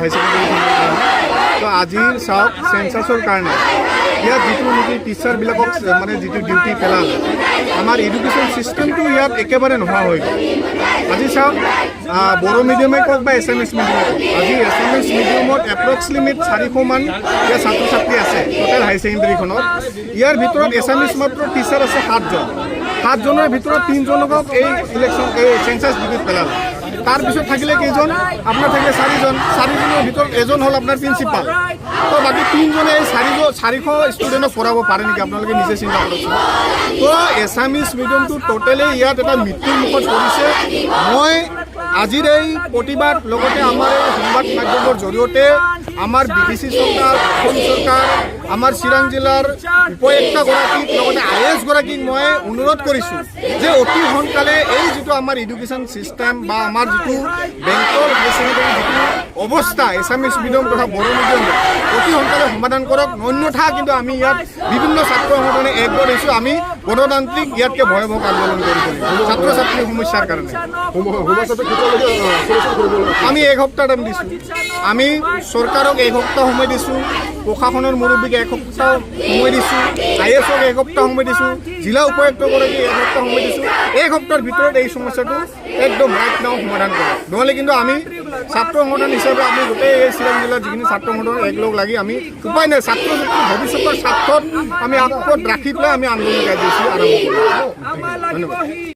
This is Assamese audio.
হাই ছেকেণ্ডেৰী তো আজি চাওক চেঞ্চাছৰ কাৰণে ইয়াত যিটো নেকি টিচাৰবিলাকক মানে যিটো ডিউটি পেলালে আমাৰ এডুকেশ্যন চিষ্টেমটো ইয়াত একেবাৰে নোহোৱা হৈ গ'ল। আজি চাওক বড়ো মিডিয়ামে কওক বা এছামিছ মিডিয়ামে কওক, আজি এছামিছ মিডিয়ামত এপ্ৰক্সিমেট 400মান ইয়াৰ ছাত্ৰ ছাত্ৰী আছে টোটেল হাই ছেকেণ্ডেৰীখনত। ইয়াৰ ভিতৰত এছামিছ মাত্ৰ টিচাৰ আছে 7জন। 7জনৰ ভিতৰত 3জনক এই চেঞ্চাছ ডিউটিত পেলালে। তাৰপিছত থাকিলে কেইজন? আপোনাৰ থাকিলে 4জন। 4জনৰ ভিতৰত এজন হ'ল আপোনাৰ প্ৰিন্সিপাল। তো বাকী 3জনে এই 400 ষ্টুডেণ্টক পঢ়াব পাৰে নেকি? আপোনালোকে নিজে চিন্তা কৰকচোন। তো এছামিছ মিডিয়ামটো টোটেলি ইয়াত এটা মৃত্যুৰ মুখত পৰিছে। মই আজিৰ এই প্ৰতিবাদ লগতে আমাৰ এই সংবাদ মাধ্যমৰ জৰিয়তে আমাৰ BTC চৰকাৰ, অসম চৰকাৰ, আমাৰ চিৰাং জিলাৰ উপায়ুক্তগৰাকীক লগতে IAS গৰাকীক মই অনুৰোধ কৰিছোঁ যে অতি সোনকালে এই যিটো আমাৰ এডুকেশ্যন চিষ্টেম বা আমাৰ যিটো বেংকৰ হাই ছেকেণ্ডেৰী যিটো অৱস্থা এছামিছ মিডিয়াম তথা বড়ো মিডিয়াম অতি সোনকালে সমাধান কৰক। অন্যথা কিন্তু আমি ইয়াত বিভিন্ন ছাত্ৰ সংগঠনে একগোট হৈছোঁ। আমি গণতান্ত্ৰিক ইয়াতকৈ ভয়াৱহ আন্দোলন কৰিব ছাত্ৰ ছাত্ৰীৰ সমস্যাৰ কাৰণে। আমি 1 সপ্তাহ টাইম দিছোঁ। আমি চৰকাৰক 1 সপ্তাহ সময় দিছোঁ, প্ৰশাসনৰ মুৰব্বীক 1 সপ্তাহ সময় দিছোঁ, IASক 1 সপ্তাহ সময় দিছোঁ, জিলা উপায়ুক্তগৰাকীক 1 সপ্তাহ সময় দিছোঁ। 1 সপ্তাহৰ ভিতৰত এই সমস্যাটো একদম ৰাইট নাও সমাধান কৰক। নহ'লে কিন্তু আমি ছাত্ৰ সংগঠন হিচাপে আমি গোটেই এই চিৰাং জিলাৰ যিখিনি ছাত্ৰ সংগঠন একলগ লাগি আমি উপায় নাই ছাত্ৰ ছাত্ৰীৰ ভৱিষ্যতৰ স্বাৰ্থত আমি আগত ৰাখি পেলাই আমি আন্দোলন কাৰ্যসূচী আৰম্ভ কৰিম। ধন্যবাদ।